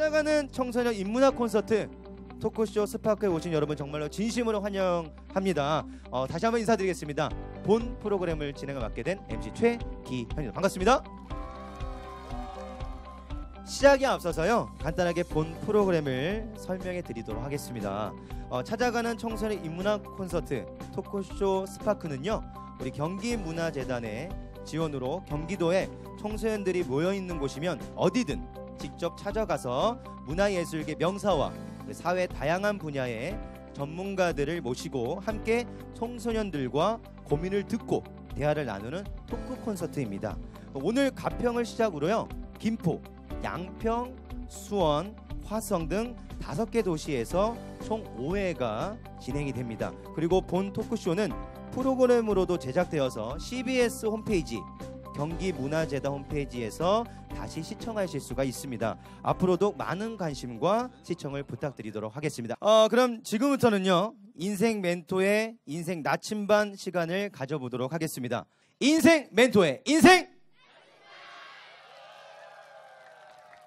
찾아가는 청소년 인문학 콘서트 토크쇼 스파크에 오신 여러분 정말로 진심으로 환영합니다. 다시 한번 인사드리겠습니다. 본 프로그램을 진행을 맡게 된 MC 최기현입니다. 반갑습니다. 시작에 앞서서요, 간단하게 본 프로그램을 설명해 드리도록 하겠습니다. 찾아가는 청소년 인문학 콘서트 토크쇼 스파크는요, 우리 경기문화재단의 지원으로 경기도에 청소년들이 모여있는 곳이면 어디든 직접 찾아가서 문화예술계 명사와 사회 다양한 분야의 전문가들을 모시고 함께 청소년들과 고민을 듣고 대화를 나누는 토크 콘서트입니다. 오늘 가평을 시작으로요, 김포, 양평, 수원, 화성 등 5개 도시에서 총 5회가 진행이 됩니다. 그리고 본 토크쇼는 프로그램으로도 제작되어서 CBS 홈페이지, 경기문화재단 홈페이지에서 다시 시청하실 수가 있습니다. 앞으로도 많은 관심과 시청을 부탁드리도록 하겠습니다. 그럼 지금부터는요, 인생 멘토의 인생 나침반 시간을 가져보도록 하겠습니다. 인생 멘토의 인생!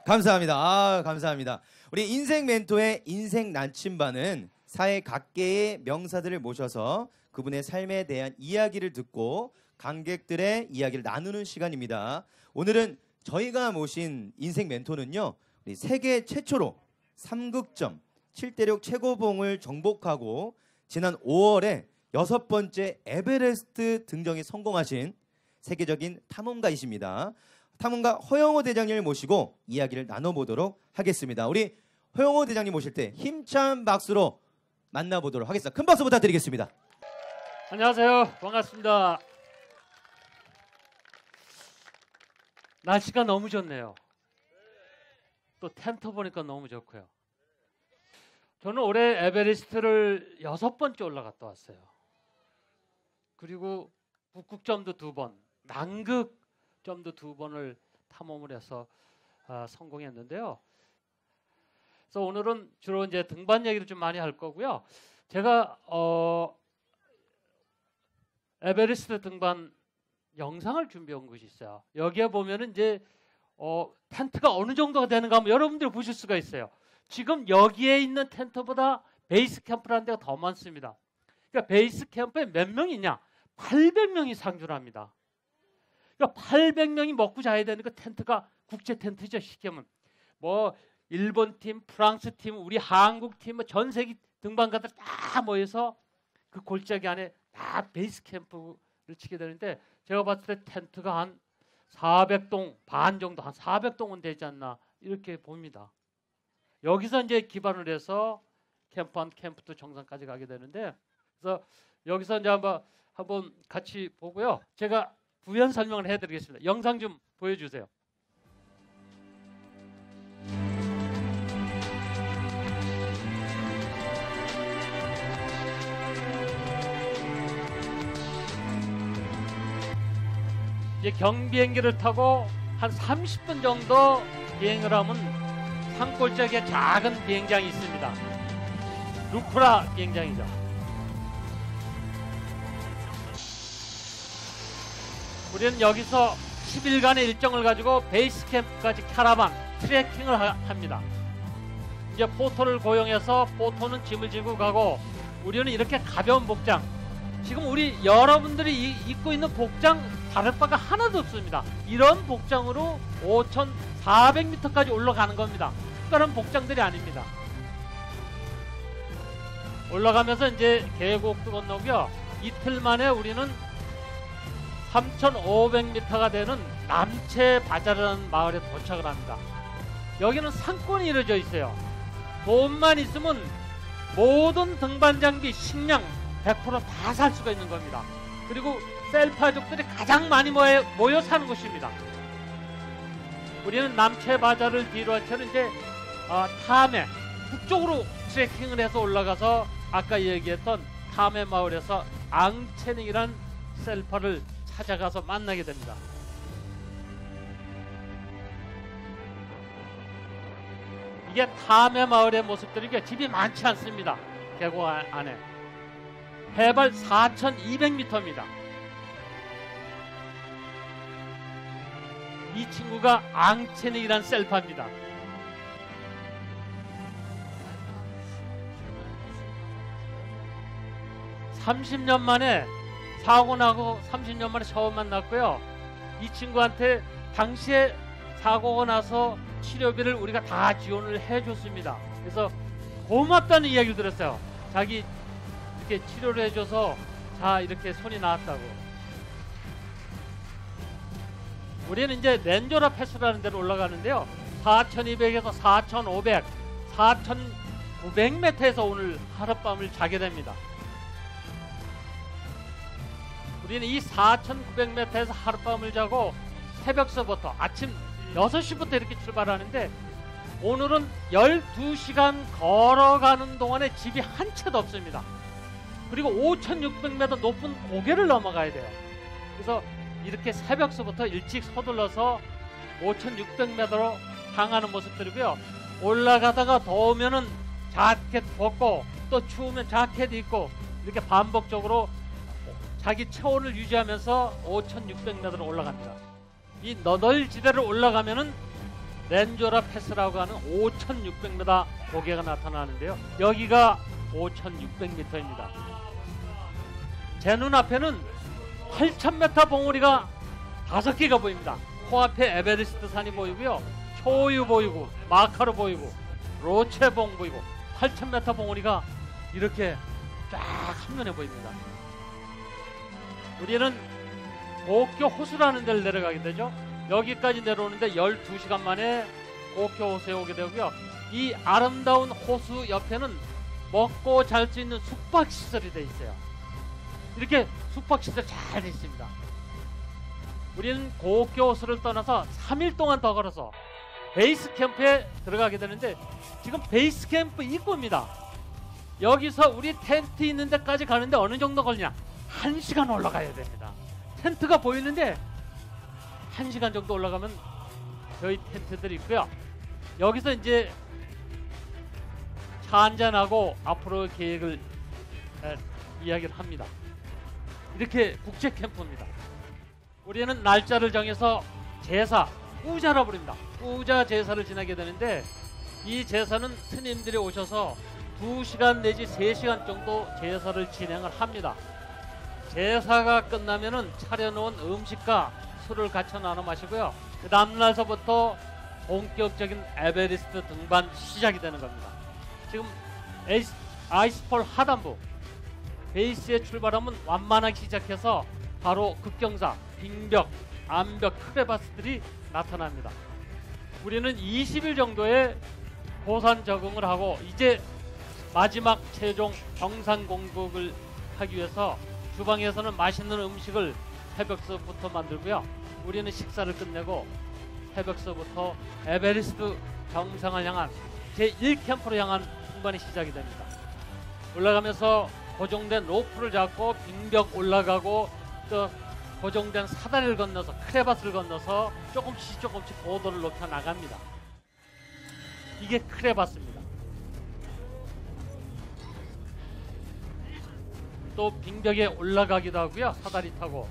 감사합니다. 감사합니다. 우리 인생 멘토의 인생 나침반은 사회 각계의 명사들을 모셔서 그분의 삶에 대한 이야기를 듣고 관객들의 이야기를 나누는 시간입니다. 오늘은 저희가 모신 인생 멘토는요, 우리 세계 최초로 3극점 7대륙 최고봉을 정복하고 지난 5월에 6번째 에베레스트 등정에 성공하신 세계적인 탐험가이십니다. 탐험가 허영호 대장님을 모시고 이야기를 나눠보도록 하겠습니다. 우리 허영호 대장님 모실 때 힘찬 박수로 만나보도록 하겠습니다. 큰 박수 부탁드리겠습니다. 안녕하세요. 반갑습니다. 날씨가 너무 좋네요. 또 텐트 보니까 너무 좋고요. 저는 올해 에베레스트를 6번째 올라갔다 왔어요. 그리고 북극점도 2번, 남극점도 2번을 탐험을 해서 성공했는데요. 그래서 오늘은 주로 이제 등반 얘기를 좀 많이 할 거고요. 제가 에베레스트 등반 영상을 준비한 것이 있어요. 여기에 보면은 이제 텐트가 어느 정도가 되는가 하면 여러분들이 보실 수가 있어요. 지금 여기에 있는 텐트보다 베이스 캠프라는 데가 더 많습니다. 그러니까 베이스 캠프에 몇 명이냐? 800명이 상주를 합니다. 그러니까 800명이 먹고 자야 되는 그 텐트가 국제 텐트죠. 쉽게 하면 뭐 일본 팀, 프랑스 팀, 우리 한국 팀, 전 세계 등반가들 다 모여서 그 골짜기 안에 다 베이스 캠프를 치게 되는데, 제가 봤을 때 텐트가 한 400동 반 정도, 한 400동은 되지 않나 이렇게 봅니다. 여기서 이제 기반을 해서 캠프 1, 캠프 2 정상까지 가게 되는데, 그래서 여기서 이제 한번 같이 보고요. 제가 부연 설명을 해드리겠습니다. 영상 좀 보여주세요. 이제 경비행기를 타고 한 30분 정도 비행을 하면 산골짜기에 작은 비행장이 있습니다. 루프라 비행장이죠. 우리는 여기서 10일간의 일정을 가지고 베이스 캠프까지 캐러반, 트레킹을 합니다. 이제 포토를 고용해서 포토는 짐을 지고 가고, 우리는 이렇게 가벼운 복장, 지금 우리 여러분들이 입고 있는 복장 다를 바가 하나도 없습니다. 이런 복장으로 5,400m까지 올라가는 겁니다. 특별한 복장들이 아닙니다. 올라가면서 이제 계곡도 건너고요. 이틀 만에 우리는 3,500m가 되는 남체바자라는 마을에 도착을 합니다. 여기는 산권이 이루어져 있어요. 돈만 있으면 모든 등반 장비, 식량 100% 다 살 수가 있는 겁니다. 그리고 셀파족들이 가장 많이 모여 사는 곳입니다. 우리는 남체바자를 뒤로 한 채로 이제 탐해 북쪽으로 트레킹을 해서 올라가서 아까 얘기했던 탐해 마을에서 앙체닝이란 셀파를 찾아가서 만나게 됩니다. 이게 탐해 마을의 모습들이게 집이 많지 않습니다. 계곡 안에 해발 4,200m입니다. 이 친구가 앙체닝이란 셀파입니다. 30년 만에 사고 나고 30년 만에 처음 만났고요. 이 친구한테 당시에 사고가 나서 치료비를 우리가 다 지원을 해줬습니다. 그래서 고맙다는 이야기를 들었어요. 자기 이렇게 치료를 해줘서 자 이렇게 손이 나았다고. 우리는 이제 렌조라 패스라는 데로 올라가는데요. 4200에서 4500, 4900m에서 오늘 하룻밤을 자게 됩니다. 우리는 이 4900m에서 하룻밤을 자고 새벽서부터 아침 6시부터 이렇게 출발하는데 오늘은 12시간 걸어가는 동안에 집이 한 채도 없습니다. 그리고 5600m 높은 고개를 넘어가야 돼요. 그래서 이렇게 새벽서부터 일찍 서둘러서 5600m로 향하는 모습들이고요. 올라가다가 더우면은 자켓 벗고 또 추우면 자켓 입고 이렇게 반복적으로 자기 체온을 유지하면서 5600m로 올라갑니다. 이 너덜지대를 올라가면은 렌조라 패스라고 하는 5600m 고개가 나타나는데요. 여기가 5600m입니다. 제 눈앞에는 8000m 봉우리가 5개가 보입니다. 코앞에 에베레스트 산이 보이고요. 초유 보이고 마카로 보이고 로체봉 보이고 8000m 봉우리가 이렇게 쫙 한눈에 보입니다. 우리는 고교 호수라는 데를 내려가게 되죠. 여기까지 내려오는데 12시간 만에 고교 호수에 오게 되고요. 이 아름다운 호수 옆에는 먹고 잘 수 있는 숙박시설이 되어 있어요. 이렇게 숙박시설 잘 되어 있습니다. 우리는 고교 호수를 떠나서 3일 동안 더 걸어서 베이스 캠프에 들어가게 되는데 지금 베이스 캠프 입구입니다. 여기서 우리 텐트 있는 데까지 가는데 어느 정도 걸리냐? 1시간 올라가야 됩니다. 텐트가 보이는데 1시간 정도 올라가면 저희 텐트들이 있고요. 여기서 이제 차 한잔하고 앞으로 계획을 이야기를 합니다. 이렇게 국제 캠프입니다. 우리는 날짜를 정해서 제사, 꾸자라 부릅니다. 꾸자 제사를 지나게 되는데 이 제사는 스님들이 오셔서 2시간 내지 3시간 정도 제사를 진행을 합니다. 제사가 끝나면은 차려놓은 음식과 술을 같이 나눠 마시고요. 그 다음날서부터 본격적인 에베레스트 등반 시작이 되는 겁니다. 지금 아이스폴 하단부 베이스에 출발하면 완만하게 시작해서 바로 급경사, 빙벽, 암벽, 크레바스들이 나타납니다. 우리는 20일 정도의 고산 적응을 하고 이제 마지막 최종 정상 공격을 하기 위해서 주방에서는 맛있는 음식을 새벽서부터 만들고요. 우리는 식사를 끝내고 새벽서부터 에베레스트 정상을 향한 제1캠프로 향한 등반이 시작이 됩니다. 올라가면서 고정된 로프를 잡고 빙벽 올라가고 또 고정된 사다리를 건너서 크레바스를 건너서 조금씩 고도를 높여 나갑니다. 이게 크레바스입니다. 또 빙벽에 올라가기도 하고요. 사다리 타고.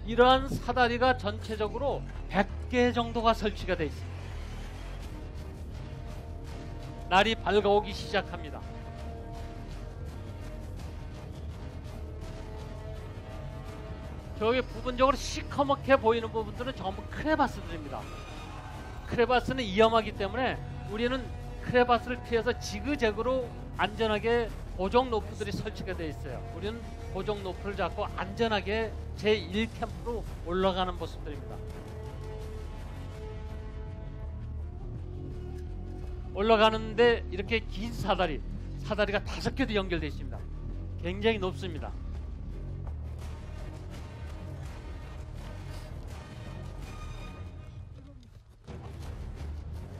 이러한 사다리가 전체적으로 100개 정도가 설치가 되어 있습니다. 날이 밝아오기 시작합니다. 저기 부분적으로 시커멓게 보이는 부분들은 전부 크레바스들입니다. 크레바스는 위험하기 때문에 우리는 크레바스를 피해서 지그재그로 안전하게 고정 로프들이 설치가 되어 있어요. 우리는 고정 로프를 잡고 안전하게 제1캠프로 올라가는 모습들입니다. 올라가는데 이렇게 긴 사다리가 5개도 연결되어 있습니다. 굉장히 높습니다.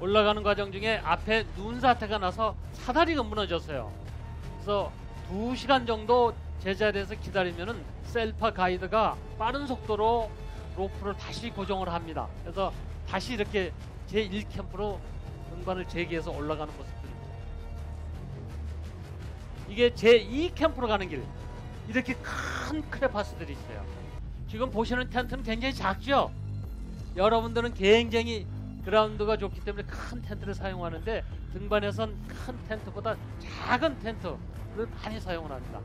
올라가는 과정 중에 앞에 눈사태가 나서 사다리가 무너졌어요. 그래서 2시간 정도 제자리에서 기다리면은 셀파 가이드가 빠른 속도로 로프를 다시 고정을 합니다. 그래서 다시 이렇게 제1캠프로 등반을 재개해서 올라가는 모습들입니다. 이게 제2캠프로 가는 길, 이렇게 큰 크레파스들이 있어요. 지금 보시는 텐트는 굉장히 작죠? 여러분들은 굉장히 그라운드가 좋기 때문에 큰 텐트를 사용하는데 등반에선 큰 텐트보다 작은 텐트를 많이 사용을 합니다.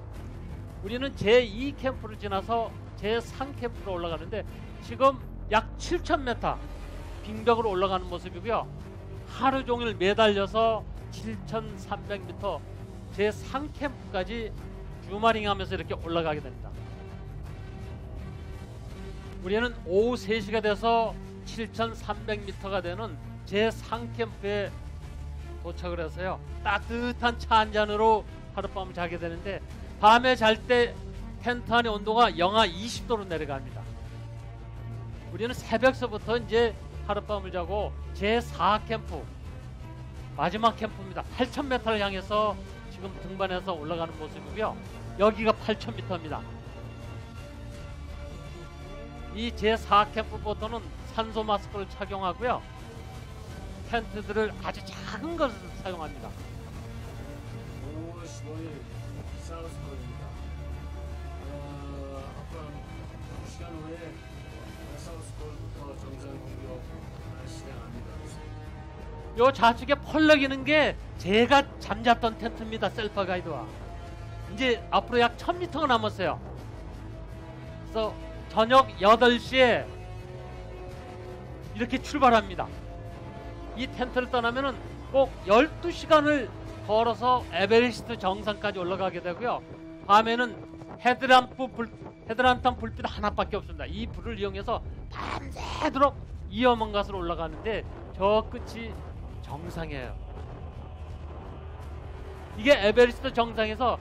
우리는 제2 캠프를 지나서 제3 캠프로 올라가는데 지금 약 7,000m 빙벽으로 올라가는 모습이고요. 하루 종일 매달려서 7,300m 제3 캠프까지 주마링하면서 이렇게 올라가게 됩니다. 우리는 오후 3시가 돼서 7,300m가 되는 제3 캠프에 도착을 해서요. 따뜻한 차 한 잔으로 하룻밤을 자게 되는데 밤에 잘 때 텐트 안의 온도가 영하 20도로 내려갑니다. 우리는 새벽서부터 이제 하룻밤을 자고 제4 캠프 마지막 캠프입니다. 8,000m를 향해서 지금 등반해서 올라가는 모습이고요. 여기가 8,000m입니다. 이 제4 캠프부터는 산소 마스크를 착용하고요. 텐트들을 아주 작은 것을 사용합니다. 5월 15일 사우스콜입니다. 앞으로 2시간 후에 사우스콜부터 정상 공격 시작합니다. 요 좌측에 펄럭이는 게 제가 잠잤던 텐트입니다. 셀파 가이드와. 이제 앞으로 약 1,000m가 남았어요. 그래서 저녁 8시에 이렇게 출발합니다. 이 텐트를 떠나면은 꼭 12시간을 걸어서 에베레스트 정상까지 올라가게 되고요. 밤에는 헤드란탄 불빛 하나밖에 없습니다. 이 불을 이용해서 밤새도록 위험한 곳으로 올라가는데 저 끝이 정상이에요. 이게 에베레스트 정상에서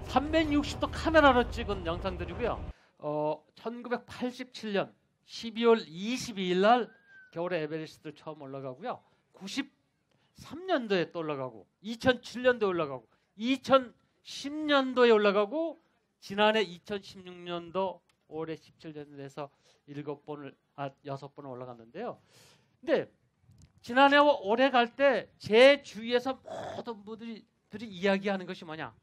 360도 카메라로 찍은 영상들이고요. 1987년 12월 22일 날 겨울에 에베레스트를 처음 올라가고요. 93년도에 또 올라가고 2007년도에 올라가고 2010년도에 올라가고 지난해 2016년도 올해 17년에서 6번을 올라갔는데요. 근데 지난해와 올해 갈 때 제 주위에서 모든 분들이 이야기하는 것이 뭐냐?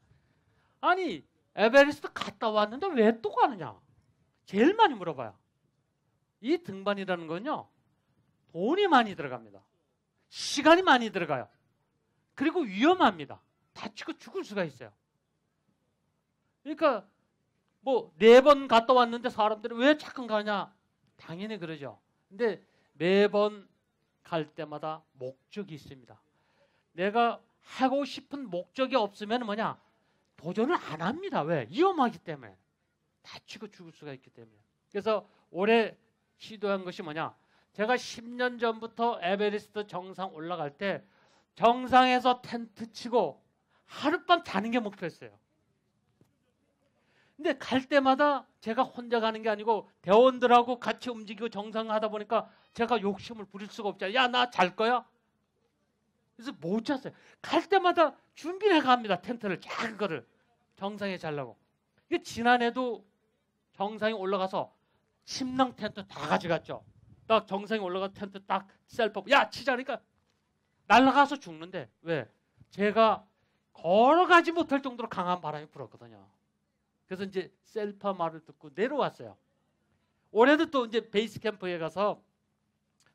아니 에베레스트 갔다 왔는데 왜 또 가느냐? 제일 많이 물어봐요. 이 등반이라는 건요. 돈이 많이 들어갑니다. 시간이 많이 들어가요. 그리고 위험합니다. 다치고 죽을 수가 있어요. 그러니까 뭐 4번 갔다 왔는데 사람들이 왜 잠깐 가냐? 당연히 그러죠. 근데 매번 갈 때마다 목적이 있습니다. 내가 하고 싶은 목적이 없으면 뭐냐? 도전을 안 합니다. 왜? 위험하기 때문에. 다치고 죽을 수가 있기 때문에. 그래서 올해 시도한 것이 뭐냐? 제가 10년 전부터 에베레스트 정상 올라갈 때 정상에서 텐트 치고 하룻밤 자는 게 목표였어요. 근데 갈 때마다 제가 혼자 가는 게 아니고 대원들하고 같이 움직이고 정상 하다 보니까 제가 욕심을 부릴 수가 없잖아요. 야, 나 잘 거야? 그래서 못 잤어요. 갈 때마다 준비를 해갑니다. 텐트를 작은 거를 정상에 자려고. 이게 지난해도 정상에 올라가서 침낭 텐트 다 가져갔죠. 딱 정상에 올라가서 텐트 딱 셀프 야 치자니까 날아가서 죽는데 왜? 제가 걸어가지 못할 정도로 강한 바람이 불었거든요. 그래서 이제 셀파 말을 듣고 내려왔어요. 올해도 또 이제 베이스 캠프에 가서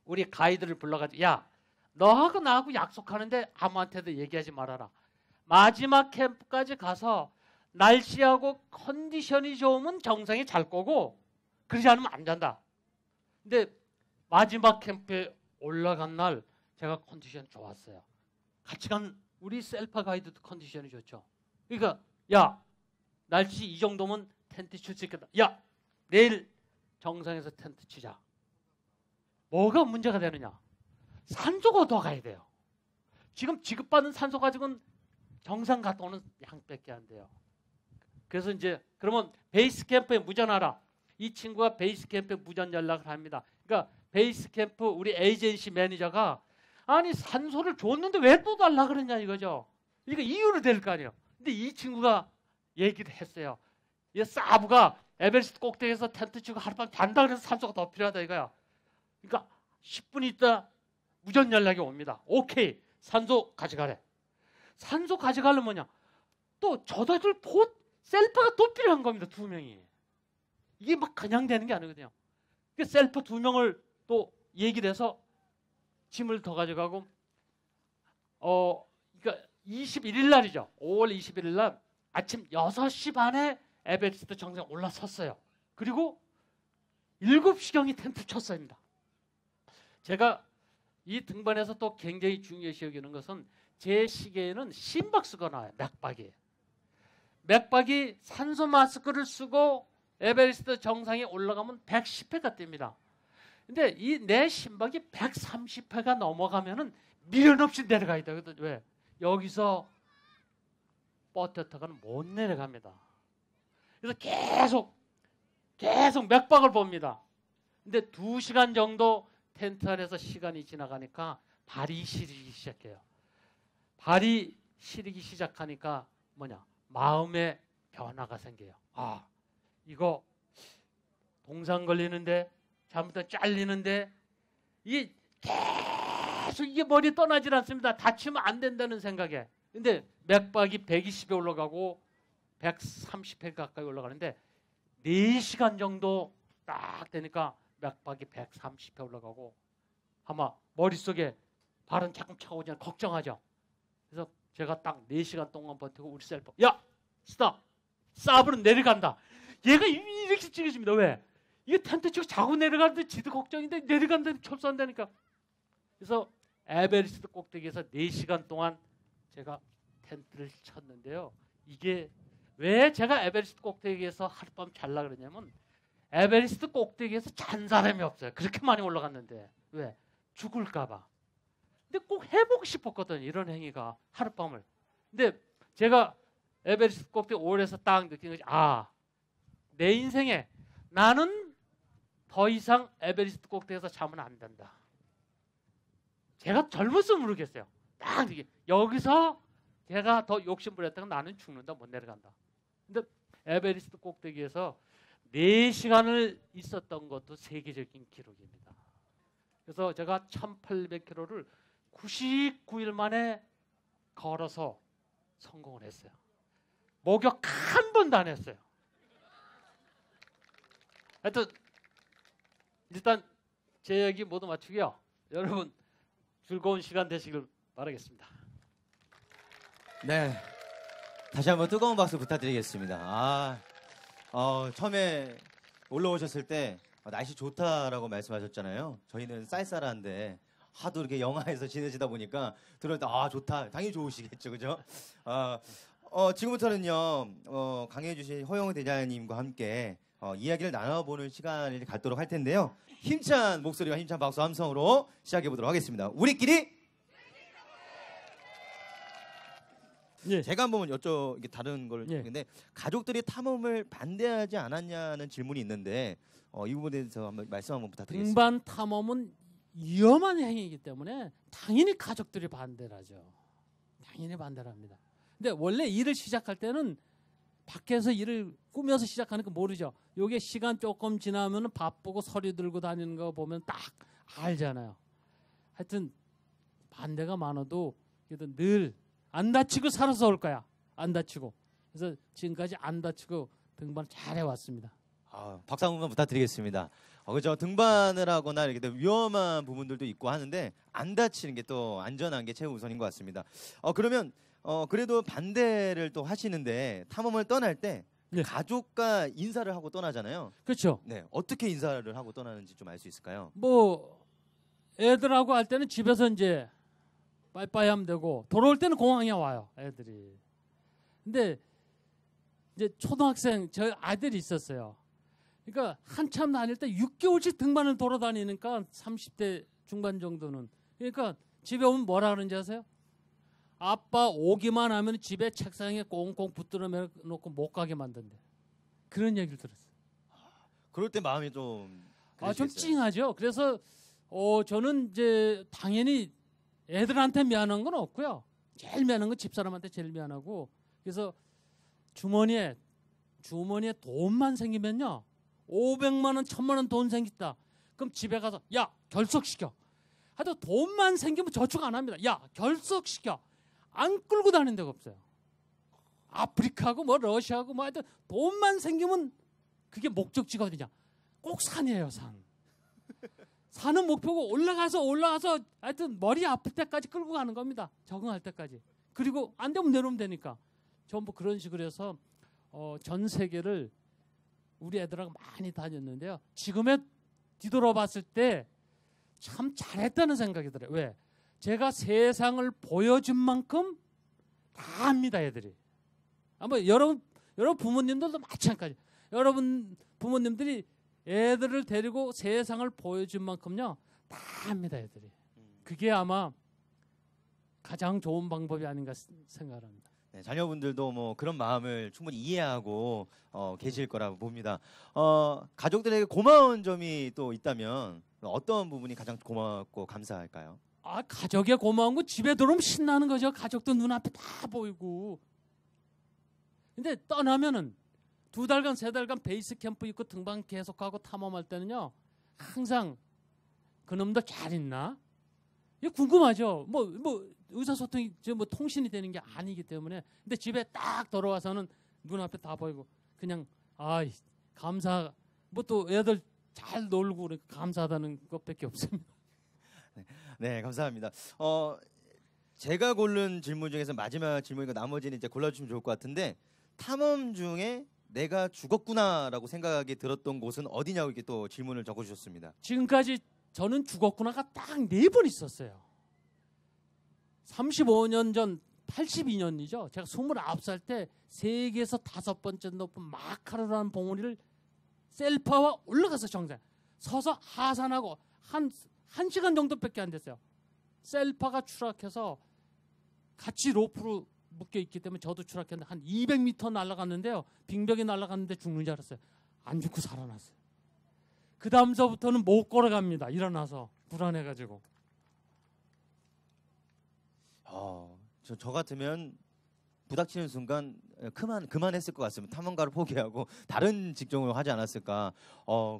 우리 가이드를 불러가지고 야 너하고 나하고 약속하는데 아무한테도 얘기하지 말아라. 마지막 캠프까지 가서 날씨하고 컨디션이 좋으면 정상에 잘 거고 그러지 않으면 안 잔다. 근데 마지막 캠프에 올라간 날 제가 컨디션 좋았어요. 같이 간 우리 셀파 가이드도 컨디션이 좋죠. 그러니까 야 날씨 이 정도면 텐트 칠 수 있겠다. 야 내일 정상에서 텐트 치자. 뭐가 문제가 되느냐? 산소가 더 가야 돼요. 지금 지급받는 산소 가지고는 정상 갔다 오는 양밖에 안 돼요. 그래서 이제 그러면 베이스 캠프에 무전하라. 이 친구가 베이스 캠프에 무전 연락을 합니다. 그러니까 베이스 캠프 우리 에이전시 매니저가 아니 산소를 줬는데 왜 또 달라 그러냐 이거죠. 그러니까 이유를 댈 거 아니에요. 근데 이 친구가 얘기를 했어요. 이 사부가 에베레스트 꼭대기에서 텐트 치고 하룻밤 잔다 그래서 산소가 더 필요하다 이거야. 그러니까 10분 있다 무전 연락이 옵니다. 오케이 산소 가져가래. 산소 가져가려면 뭐냐? 또 저다들 셀파가 또 필요한 겁니다. 2명이. 이게 막 그냥 되는 게 아니거든요. 그러니까 셀파 2명을 또 얘기를 해서 짐을 더 가져가고 그러니까 21일 날이죠. 5월 21일 날 아침 6시 반에 에베레스트 정상에 올라섰어요. 그리고 7시경이 텐트 쳤습니다. 제가 이 등반에서 또 굉장히 중요시 여기는 것은 제 시계에는 심박수가 나와요. 맥박이. 맥박이 산소 마스크를 쓰고 에베레스트 정상에 올라가면 110회가 뜹니다. 근데 이 내 심박이 130회가 넘어가면은 미련 없이 내려가야 되거든요. 왜? 여기서 버텼다가는 못 내려갑니다. 그래서 계속 맥박을 봅니다. 근데 2시간 정도 텐트 안에서 시간이 지나가니까 발이 시리기 시작해요. 발이 시리기 시작하니까 뭐냐? 마음의 변화가 생겨요. 아, 이거 동상 걸리는데, 잘못하면 잘리는데, 이게 계속 이게 머리 떠나질 않습니다. 다치면 안 된다는 생각에. 근데 맥박이 120에 올라가고 130회 가까이 올라가는데 4시간 정도 딱 되니까 맥박이 130회 올라가고 아마 머릿속에 발은 자꾸 차오지 걱정하죠. 그래서 제가 딱 4시간 동안 버티고 우리 셀프 야! 스탑! 스탑으로 내려간다. 얘가 이렇게 찍어집니다. 왜? 이게 텐트 치고 자고 내려가는데 지도 걱정인데 내려간다는데 철수한다니까. 그래서 에베레스트 꼭대기에서 4시간 동안 제가 텐트를 쳤는데요. 이게 왜 제가 에베레스트 꼭대기에서 하룻밤 잘라 그러냐면 에베레스트 꼭대기에서 잔 사람이 없어요. 그렇게 많이 올라갔는데. 왜? 죽을까 봐. 근데 꼭 해보고 싶었거든요. 이런 행위가 하룻밤을. 근데 제가 에베레스트 꼭대기 오래서 딱 느낀 것이 내 인생에 나는 더 이상 에베레스트 꼭대기에서 자면 안 된다. 제가 젊었으면 모르겠어요. 딱 이게 여기서 제가 더 욕심부렸다가 나는 죽는다, 못 내려간다. 근데 에베레스트 꼭대기에서 4시간을 있었던 것도 세계적인 기록입니다. 그래서 제가 1800km를 99일 만에 걸어서 성공을 했어요. 목욕 한 번도 안 했어요. 하여튼 일단 제 얘기 모두 마치고요. 여러분 즐거운 시간 되시길 바라겠습니다. 네, 다시 한번 뜨거운 박수 부탁드리겠습니다. 처음에 올라오셨을 때 날씨 좋다라고 말씀하셨잖아요. 저희는 쌀쌀한데 하도 이렇게 영하에서 지내시다 보니까 들을 때 좋다, 당연히 좋으시겠죠, 그죠? 지금부터는요 강해주신 허영우 대장님과 함께 이야기를 나눠보는 시간을 갖도록 할 텐데요. 힘찬 목소리와 힘찬 박수 함성으로 시작해 보도록 하겠습니다. 우리끼리. 예. 제가 한번 이게 다른 걸 근데 가족들이 탐험을 반대하지 않았냐는 질문이 있는데 이 부분에 대해서 한번 말씀 한번 부탁드리겠습니다. 등반 탐험은 위험한 행위이기 때문에 당연히 가족들이 반대를 하죠. 당연히 반대를 합니다. 근데 원래 일을 시작할 때는 밖에서 일을 꾸며서 시작하니까 모르죠. 요게 시간 조금 지나면 바쁘고 서류 들고 다니는 거 보면 딱 알잖아요. 하여튼 반대가 많아도 그래도 늘 안 다치고 살아서 올 거야. 안 다치고. 그래서 지금까지 안 다치고 등반 잘 해왔습니다. 박수 한번 부탁드리겠습니다. 그죠? 등반을 하거나 이렇게 위험한 부분들도 있고 하는데 안 다치는 게 또 안전한 게 최우선인 것 같습니다. 그러면 그래도 반대를 또 하시는데 탐험을 떠날 때 가족과 인사를 하고 떠나잖아요. 그렇죠. 네, 어떻게 인사를 하고 떠나는지 좀 알 수 있을까요? 뭐 애들하고 할 때는 집에서 이제 빠이빠이 하면 되고 돌아올 때는 공항에 와요, 애들이. 근데 이제 초등학생 저 아들이 있었어요. 그러니까 한참 다닐 때 6개월씩 등반을 돌아다니니까 30대 중반 정도는. 그러니까 집에 오면 뭐라 그러는지 아세요? 아빠 오기만 하면 집에 책상에 꽁꽁 붙들어 놓고 못 가게 만든대. 그런 얘기를 들었어요. 그럴 때 마음이 좀 좀 찡하죠. 그래서 저는 이제 당연히 애들한테 미안한 건 없고요. 제일 미안한 건 집사람한테 제일 미안하고. 그래서 주머니에 돈만 생기면요, 500만 원, 1000만 원 돈 생겼다. 그럼 집에 가서 야 결석시켜. 하여튼 돈만 생기면 저축 안 합니다. 야 결석시켜. 안 끌고 다니는 데가 없어요. 아프리카하고 뭐 러시아하고 뭐 하여튼 돈만 생기면 그게 목적지거든요. 꼭 산이에요, 산. 산은 목표고 올라가서 하여튼 머리 아플 때까지 끌고 가는 겁니다. 적응할 때까지. 그리고 안 되면 내려오면 되니까. 전부 그런 식으로 해서 전 세계를 우리 애들하고 많이 다녔는데요. 지금에 뒤돌아봤을 때 참 잘했다는 생각이 들어요. 왜? 제가 세상을 보여준 만큼 다 합니다, 애들이. 아마 여러분 부모님들도 마찬가지. 여러분 부모님들이 애들을 데리고 세상을 보여준 만큼요 다 합니다, 애들이. 그게 아마 가장 좋은 방법이 아닌가 생각합니다. 네, 자녀분들도 뭐 그런 마음을 충분히 이해하고 계실 거라고 봅니다. 가족들에게 고마운 점이 또 있다면 어떤 부분이 가장 고맙고 감사할까요? 가족의 고마운 거 집에 들어오면 신나는 거죠. 가족도 눈앞에 다 보이고. 근데 떠나면은 2달간 3달간 베이스 캠프 있고 등반 계속하고 탐험할 때는요 항상 그놈도 잘 있나? 이게 궁금하죠. 뭐 의사소통이 뭐 통신이 되는 게 아니기 때문에. 근데 집에 딱 돌아와서는 눈앞에 다 보이고 그냥 감사. 뭐 또 애들 잘 놀고 그러니까 감사하다는 것밖에 없습니다. 네, 감사합니다. 제가 고른 질문 중에서 마지막 질문이고 나머지는 이제 골라주시면 좋을 것 같은데 탐험 중에 내가 죽었구나라고 생각이 들었던 곳은 어디냐고 이렇게 또 질문을 적어주셨습니다. 지금까지 저는 죽었구나가 딱 4번 있었어요. 35년 전 82년이죠. 제가 29살 때 세계에서 5번째 높은 마카로라는 봉우리를 셀파와 올라가서 정상 서서 하산하고 한 시간 정도밖에 안 됐어요. 셀파가 추락해서 같이 로프로 묶여 있기 때문에 저도 추락했는데 한 200m 날아갔는데요. 빙벽이 날아갔는데 죽는 줄 알았어요. 안 죽고 살아났어요. 그 다음서부터는 못 걸어갑니다. 일어나서 불안해가지고. 저 같으면 부닥치는 순간 그만했을 것 같습니다. 탐험가를 포기하고 다른 직종을 하지 않았을까.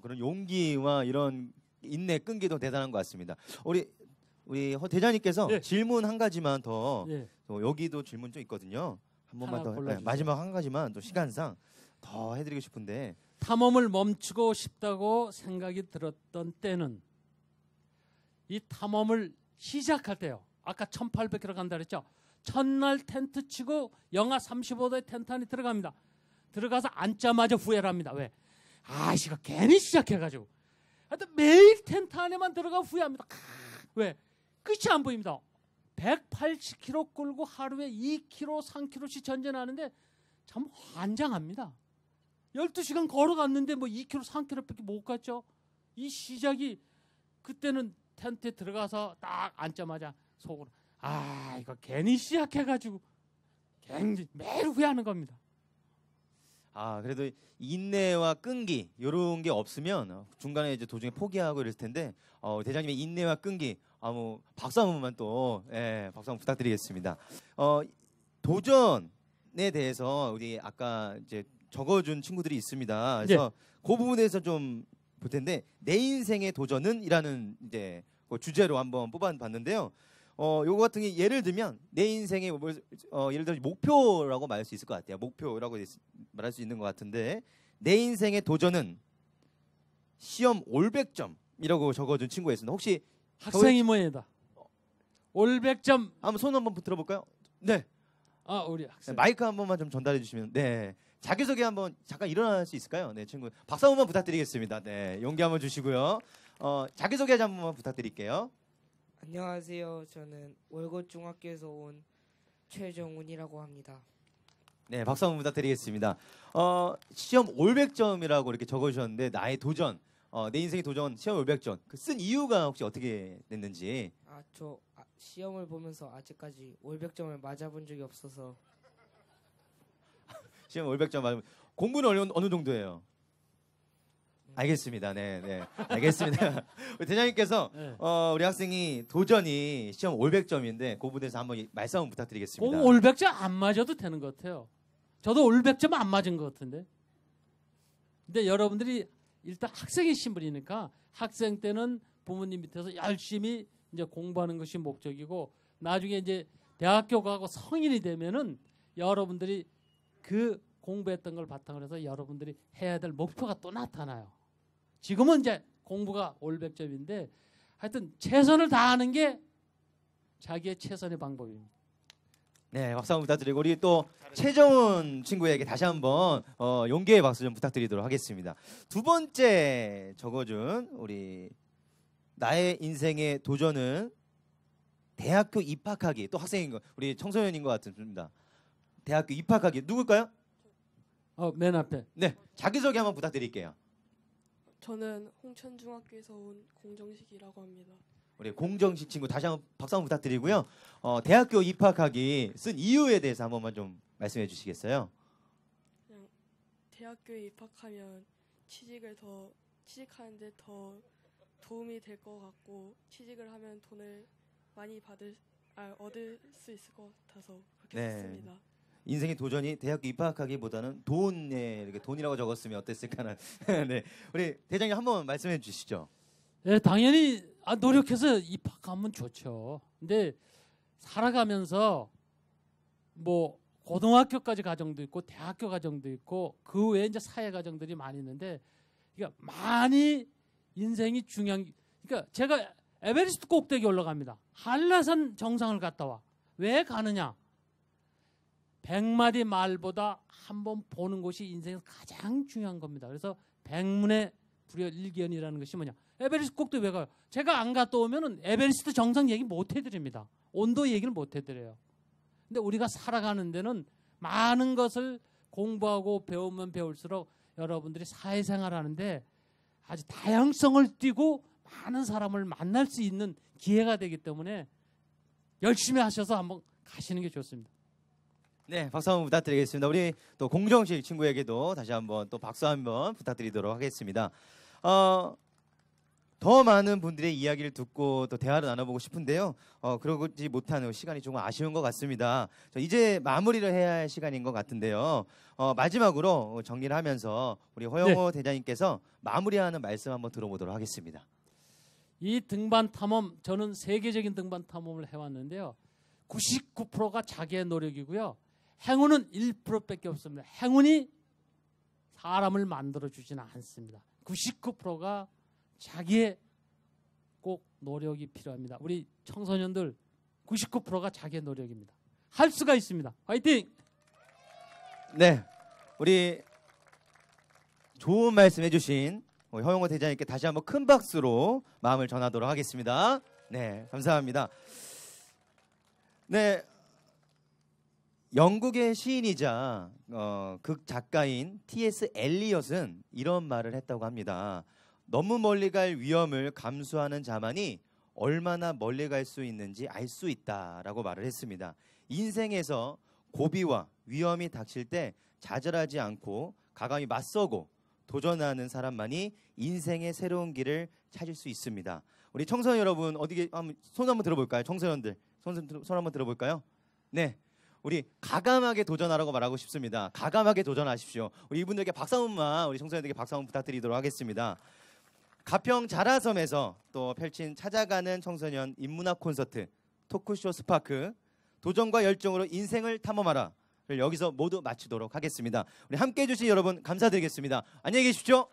그런 용기와 이런 인내 끈기도 대단한 것 같습니다. 우리 허 대장님께서 네. 질문 한 가지만 더 예. 여기도 질문 좀 있거든요. 한 번만 하나 더 골라주세요. 마지막 한 가지만 또 시간상 더 해드리고 싶은데 탐험을 멈추고 싶다고 생각이 들었던 때는 이 탐험을 시작할 때요. 아까 1800km 간다 그랬죠. 첫날 텐트 치고 영하 35도의 텐트 안에 들어갑니다. 들어가서 앉자마자 후회를 합니다. 왜? 이거 괜히 시작해가지고. 하여튼 매일 텐트 안에만 들어가 후회합니다. 왜? 끝이 안 보입니다. 180km 끌고 하루에 2km, 3km씩 전진하는데 참 환장합니다. 12시간 걸어갔는데 뭐 2km, 3km밖에 못 갔죠. 이 시작이 그때는 텐트에 들어가서 딱 앉자마자 속으로 이거 괜히 시작해가지고 굉장히 매일 후회하는 겁니다. 그래도 인내와 끈기 이런 게 없으면 중간에 이제 도중에 포기하고 이랬을 텐데 대장님의 인내와 끈기 뭐 박수 한 번만 또 박수 한번 부탁드리겠습니다. 도전에 대해서 우리 아까 이제 적어준 친구들이 있습니다. 그래서 그 부분에서 좀 볼 텐데 내 인생의 도전은이라는 이제 그 주제로 한번 뽑아봤는데요. 요거 같은 게 예를 들면 내 인생의 예를 들어 목표라고 말할 수 있을 것 같아요. 목표라고 말할 수 있는 것 같은데 내 인생의 도전은 시험 올백점이라고 적어준 친구가 있습니다. 혹시 학생이 뭐이다. 올백점. 한번 손 한번 들어볼까요? 네. 우리 학생. 마이크 한 번만 좀 전달해 주시면. 네. 자기소개 한번 잠깐 일어날 수 있을까요? 네, 친구. 박수 한 번만 부탁드리겠습니다. 네, 용기 한번 주시고요. 자기소개 한 번만 부탁드릴게요. 안녕하세요. 저는 월곶 중학교에서 온 최정훈이라고 합니다. 네, 박수 한번 부탁드리겠습니다. 시험 500점이라고 이렇게 적어주셨는데 나의 도전, 내 인생의 도전 시험 500점. 그 쓴 이유가 혹시 어떻게 됐는지. 저 시험을 보면서 아직까지 500점을 맞아본 적이 없어서. 시험 500점 맞으면 공부는 어느 정도예요? 알겠습니다. 네. 알겠습니다. 우리 대장님께서 우리 학생이 도전이 시험 500점인데 그 부분에서 한번 말씀 한번 부탁드리겠습니다. 500점 안 맞아도 되는 것 같아요. 저도 500점 안 맞은 것 같은데. 근데 여러분들이 일단 학생의 신분이니까 학생 때는 부모님 밑에서 열심히 이제 공부하는 것이 목적이고 나중에 이제 대학교 가고 성인이 되면은 여러분들이 그 공부했던 걸 바탕으로 해서 여러분들이 해야 될 목표가 또 나타나요. 지금은 이제 공부가 500점인데 하여튼 최선을 다하는 게 자기의 최선의 방법입니다. 네, 박수 한번 부탁드리고 우리 또 최정훈 친구에게 다시 한번 용기의 박수 좀 부탁드리도록 하겠습니다. 두 번째 적어준 우리 나의 인생의 도전은 대학교 입학하기. 또 학생인 거 우리 청소년인 것 같습니다. 대학교 입학하기 누굴까요? 맨 앞에. 네, 자기소개 한번 부탁드릴게요. 저는 홍천중학교에서 온 공정식이라고 합니다. 우리 공정식 친구 다시 한번 박수 한번 부탁드리고요. 대학교 입학하기 쓴 이유에 대해서 한 번만 좀 말씀해 주시겠어요? 그냥 대학교에 입학하면 취직하는데 더 도움이 될 것 같고 취직을 하면 돈을 많이 얻을 수 있을 것 같아서 그렇게 네. 썼습니다. 인생의 도전이 대학교 입학하기보다는 돈에 이렇게 돈이라고 적었으면 어땠을까는. 네, 우리 대장님 한번 말씀해 주시죠. 네, 당연히 노력해서 입학하면 좋죠. 근데 살아가면서 뭐 고등학교까지 가정도 있고 대학교 가정도 있고 그 외에 이제 사회 가정들이 많이 있는데 그러니까 많이 인생이 중요한. 그러니까 제가 에베레스트 꼭대기 올라갑니다. 한라산 정상을 갔다 와. 왜 가느냐? 100마디 말보다 한번 보는 것이 인생에서 가장 중요한 겁니다. 그래서 백문의 불여일견이라는 것이 뭐냐? 에베레스트 꼭대기 왜 가요? 제가 안 갔다 오면은 에베레스트 정상 얘기 못 해드립니다. 온도 얘기를 못 해드려요. 근데 우리가 살아가는 데는 많은 것을 공부하고 배우면 배울수록 여러분들이 사회생활하는데 아주 다양성을 띠고 많은 사람을 만날 수 있는 기회가 되기 때문에 열심히 하셔서 한번 가시는 게 좋습니다. 네, 박수 한번 부탁드리겠습니다. 우리 또 공정식 친구에게도 다시 한번 또 박수 한번 부탁드리도록 하겠습니다. 더 많은 분들의 이야기를 듣고 또 대화를 나눠보고 싶은데요. 그러지 못하는 시간이 조금 아쉬운 것 같습니다. 이제 마무리를 해야 할 시간인 것 같은데요. 마지막으로 정리를 하면서 우리 허영호 대장님께서 마무리하는 말씀 한번 들어보도록 하겠습니다. 이 등반 탐험, 저는 세계적인 등반 탐험을 해왔는데요. 99%가 자기의 노력이고요. 행운은 1%밖에 없습니다. 행운이 사람을 만들어주지는 않습니다. 99%가 자기의 꼭 노력이 필요합니다. 우리 청소년들 99%가 자기의 노력입니다. 할 수가 있습니다. 화이팅! 네, 우리 좋은 말씀 해주신 허영호 대장님께 다시 한번 큰 박수로 마음을 전하도록 하겠습니다. 네, 감사합니다. 네, 영국의 시인이자 극 작가인 T.S. 엘리엇은 이런 말을 했다고 합니다. 너무 멀리 갈 위험을 감수하는 자만이 얼마나 멀리 갈 수 있는지 알 수 있다라고 말을 했습니다. 인생에서 고비와 위험이 닥칠 때 좌절하지 않고 가감히 맞서고 도전하는 사람만이 인생의 새로운 길을 찾을 수 있습니다. 우리 청소년 여러분 어디 손 한번 들어볼까요? 청소년들 손 한번 들어볼까요? 네, 우리 가감하게 도전하라고 말하고 싶습니다. 가감하게 도전하십시오. 우리 이분들께 박수 한번만 우리 청소년들에게 박수 한번 부탁드리도록 하겠습니다. 가평 자라섬에서 또 펼친 찾아가는 청소년 인문학 콘서트 토크쇼 스파크 도전과 열정으로 인생을 탐험하라를 여기서 모두 마치도록 하겠습니다. 우리 함께해 주신 여러분 감사드리겠습니다. 안녕히 계십시오.